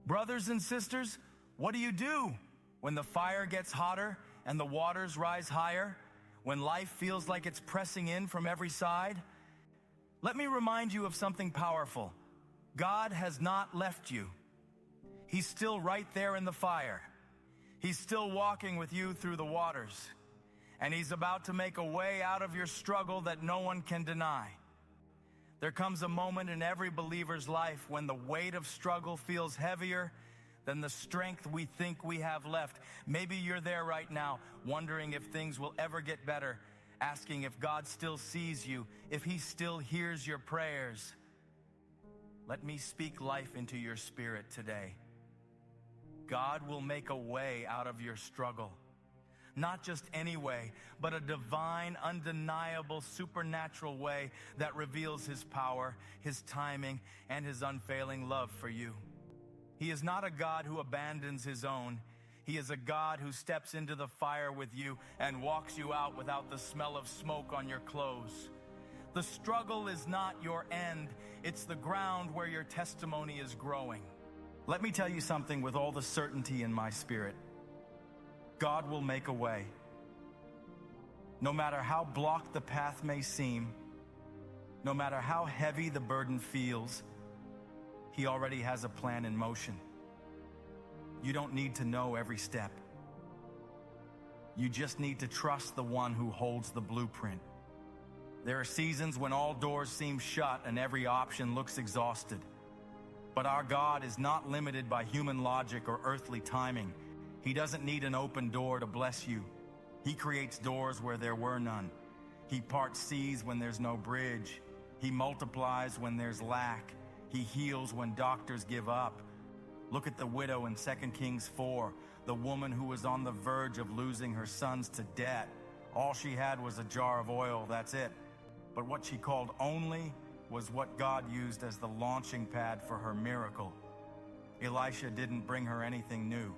Brothers and sisters, what do you do when the fire gets hotter and the waters rise higher? When life feels like it's pressing in from every side? Let me remind you of something powerful. God has not left you. He's still right there in the fire. He's still walking with you through the waters. And He's about to make a way out of your struggle that no one can deny. There comes a moment in every believer's life when the weight of struggle feels heavier than the strength we think we have left. Maybe you're there right now, wondering if things will ever get better, asking if God still sees you, if He still hears your prayers. Let me speak life into your spirit today. God will make a way out of your struggle. Not just any way, but a divine, undeniable, supernatural way that reveals His power, His timing, and His unfailing love for you. He is not a God who abandons His own. He is a God who steps into the fire with you and walks you out without the smell of smoke on your clothes. The struggle is not your end. It's the ground where your testimony is growing. Let me tell you something with all the certainty in my spirit. God will make a way. No matter how blocked the path may seem, no matter how heavy the burden feels, He already has a plan in motion. You don't need to know every step. You just need to trust the one who holds the blueprint. There are seasons when all doors seem shut and every option looks exhausted. But our God is not limited by human logic or earthly timing. He doesn't need an open door to bless you. He creates doors where there were none. He parts seas when there's no bridge. He multiplies when there's lack. He heals when doctors give up. Look at the widow in 2 Kings 4, the woman who was on the verge of losing her sons to debt. All she had was a jar of oil, that's it. But what she called only was what God used as the launching pad for her miracle. Elisha didn't bring her anything new.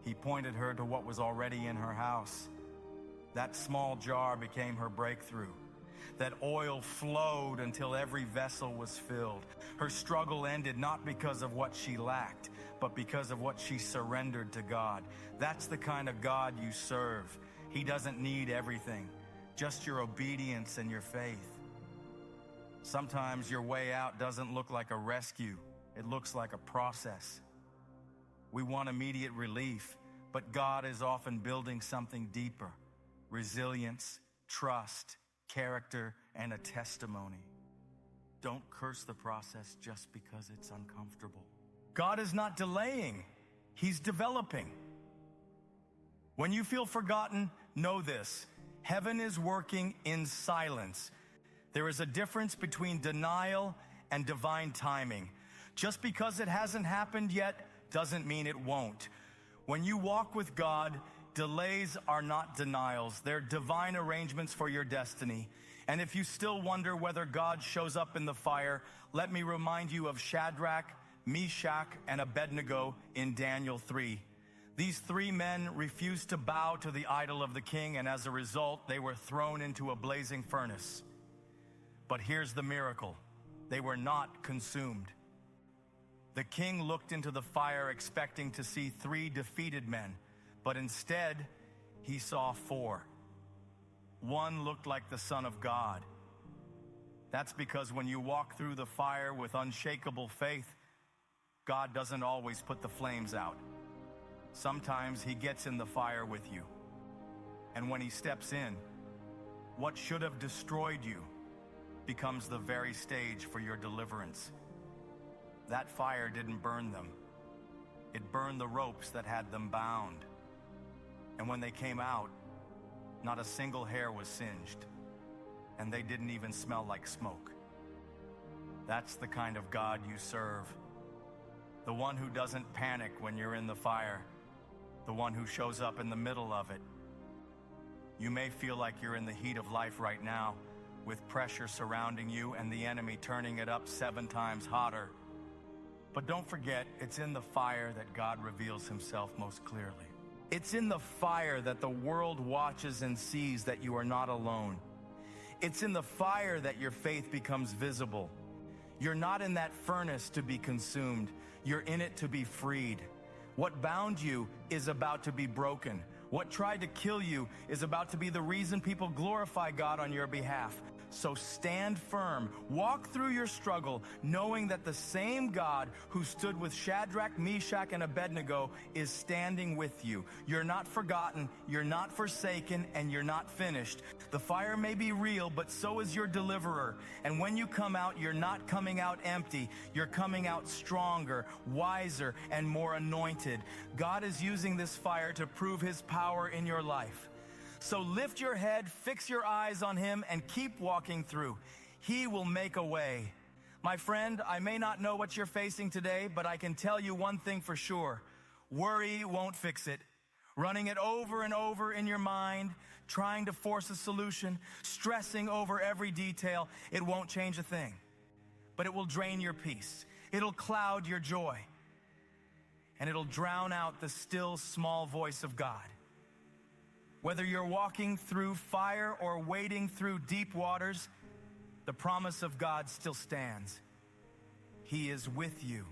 He pointed her to what was already in her house. That small jar became her breakthrough. That oil flowed until every vessel was filled. Her struggle ended not because of what she lacked, but because of what she surrendered to God. That's the kind of God you serve. He doesn't need everything, just your obedience and your faith. Sometimes your way out doesn't look like a rescue. It looks like a process. We want immediate relief, but God is often building something deeper. Resilience, trust, character, and a testimony. Don't curse the process just because it's uncomfortable. God is not delaying. He's developing. When you feel forgotten, know this. Heaven is working in silence. There is a difference between denial and divine timing. Just because it hasn't happened yet doesn't mean it won't. When you walk with God, delays are not denials. They're divine arrangements for your destiny. And if you still wonder whether God shows up in the fire, let me remind you of Shadrach, Meshach, and Abednego in Daniel 3. These three men refused to bow to the idol of the king, and as a result, they were thrown into a blazing furnace. But here's the miracle. They were not consumed. The king looked into the fire expecting to see 3 defeated men, but instead, he saw 4. One looked like the Son of God. That's because when you walk through the fire with unshakable faith, God doesn't always put the flames out. Sometimes He gets in the fire with you. And when He steps in, what should have destroyed you becomes the very stage for your deliverance. That fire didn't burn them. It burned the ropes that had them bound. And when they came out, not a single hair was singed, and they didn't even smell like smoke. That's the kind of God you serve. The one who doesn't panic when you're in the fire. The one who shows up in the middle of it. You may feel like you're in the heat of life right now, with pressure surrounding you and the enemy turning it up 7 times hotter. But don't forget, it's in the fire that God reveals Himself most clearly. It's in the fire that the world watches and sees that you are not alone. It's in the fire that your faith becomes visible. You're not in that furnace to be consumed. You're in it to be freed. What bound you is about to be broken. What tried to kill you is about to be the reason people glorify God on your behalf. So stand firm, walk through your struggle, knowing that the same God who stood with Shadrach, Meshach, and Abednego is standing with you. You're not forgotten, you're not forsaken, and you're not finished. The fire may be real, but so is your deliverer. And when you come out, you're not coming out empty. You're coming out stronger, wiser, and more anointed. God is using this fire to prove his power in your life. So lift your head, fix your eyes on him, and keep walking through. He will make a way. My friend, I may not know what you're facing today, but I can tell you one thing for sure. Worry won't fix it. Running it over and over in your mind, trying to force a solution, stressing over every detail, it won't change a thing. But it will drain your peace. It'll cloud your joy. And it'll drown out the still small voice of God. Whether you're walking through fire or wading through deep waters, the promise of God still stands. He is with you.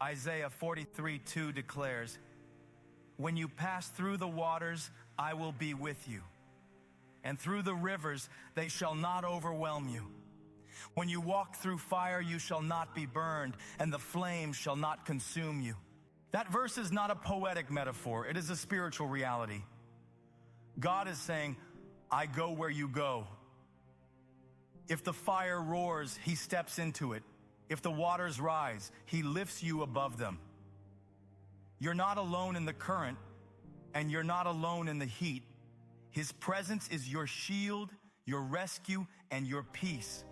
Isaiah 43:2 declares, "When you pass through the waters, I will be with you. And through the rivers, they shall not overwhelm you. When you walk through fire, you shall not be burned, and the flames shall not consume you." That verse is not a poetic metaphor. It is a spiritual reality. God is saying, I go where you go. If the fire roars, he steps into it. If the waters rise, he lifts you above them. You're not alone in the current, and you're not alone in the heat. His presence is your shield, your rescue, and your peace.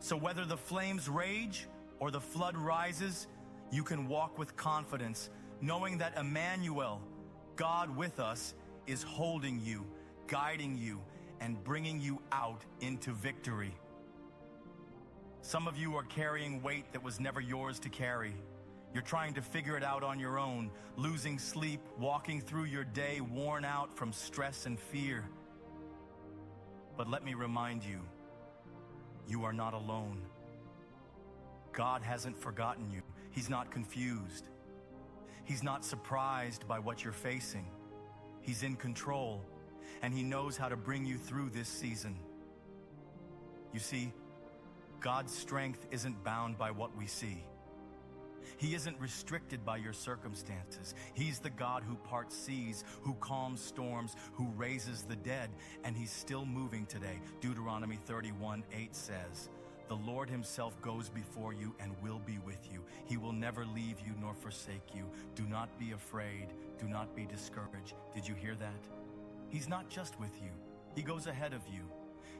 So whether the flames rage or the flood rises, you can walk with confidence, knowing that Emmanuel, God with us, is holding you, guiding you, and bringing you out into victory. Some of you are carrying weight that was never yours to carry. You're trying to figure it out on your own, losing sleep, walking through your day worn out from stress and fear. But let me remind you, you are not alone. God hasn't forgotten you. He's not confused. He's not surprised by what you're facing. He's in control, and he knows how to bring you through this season. You see, God's strength isn't bound by what we see. He isn't restricted by your circumstances. He's the God who parts seas, who calms storms, who raises the dead, and he's still moving today. Deuteronomy 31:8 says, "The Lord himself goes before you and will be with you. He will never leave you nor forsake you. Do not be afraid. Do not be discouraged." Did you hear that? He's not just with you. He goes ahead of you.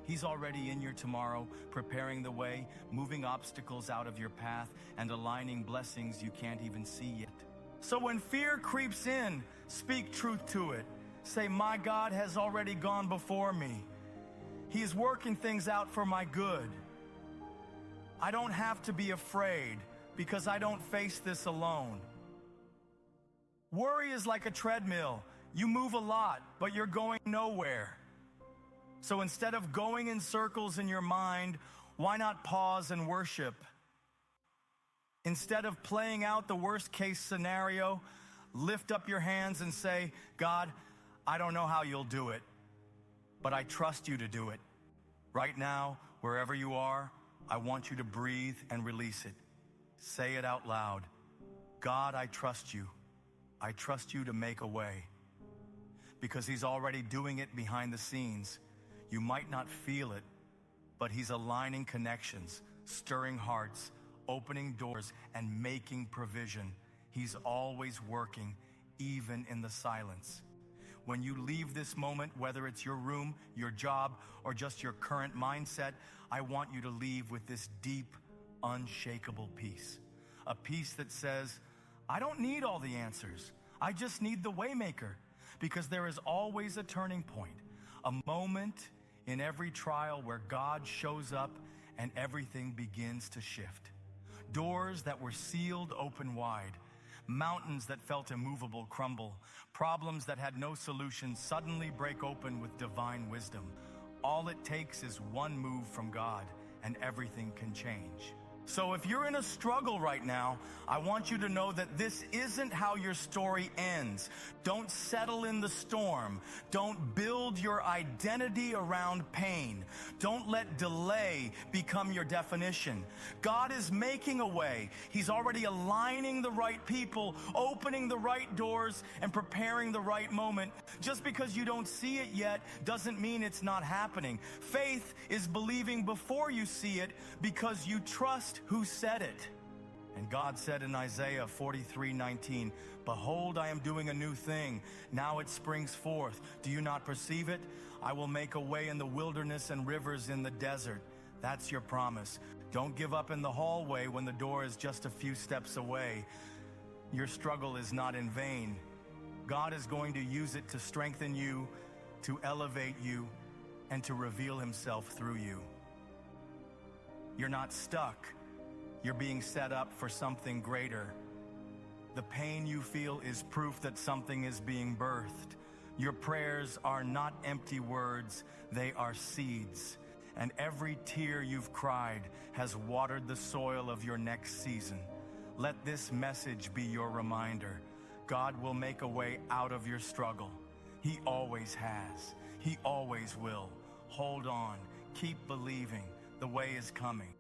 He's already in your tomorrow, preparing the way, moving obstacles out of your path, and aligning blessings you can't even see yet. So when fear creeps in, speak truth to it. Say, my God has already gone before me. He is working things out for my good. I don't have to be afraid because I don't face this alone. Worry is like a treadmill. You move a lot, but you're going nowhere. So instead of going in circles in your mind, why not pause and worship? Instead of playing out the worst case scenario, lift up your hands and say, God, I don't know how you'll do it, but I trust you to do it. Right now, wherever you are, I want you to breathe and release it. Say it out loud. God, I trust you. I trust you to make a way. Because he's already doing it behind the scenes. You might not feel it, but he's aligning connections, stirring hearts, opening doors, and making provision. He's always working, even in the silence. When you leave this moment, whether it's your room, your job, or just your current mindset, I want you to leave with this deep, unshakable peace. A peace that says, I don't need all the answers. I just need the waymaker, because there is always a turning point, a moment in every trial where God shows up and everything begins to shift. Doors that were sealed open wide. Mountains that felt immovable crumble. Problems that had no solution suddenly break open with divine wisdom. All it takes is one move from God, and everything can change. So if you're in a struggle right now, I want you to know that this isn't how your story ends. Don't settle in the storm. Don't build your identity around pain. Don't let delay become your definition. God is making a way. He's already aligning the right people, opening the right doors, and preparing the right moment. Just because you don't see it yet doesn't mean it's not happening. Faith is believing before you see it because you trust who said it. And God said in Isaiah 43:19, "Behold, I am doing a new thing. Now it springs forth. Do you not perceive it? I will make a way in the wilderness and rivers in the desert." That's your promise. Don't give up in the hallway when the door is just a few steps away. Your struggle is not in vain. God is going to use it to strengthen you, to elevate you, and to reveal himself through you. You're not stuck. You're being set up for something greater. The pain you feel is proof that something is being birthed. Your prayers are not empty words, they are seeds. And every tear you've cried has watered the soil of your next season. Let this message be your reminder. God will make a way out of your struggle. He always has. He always will. Hold on. Keep believing. The way is coming.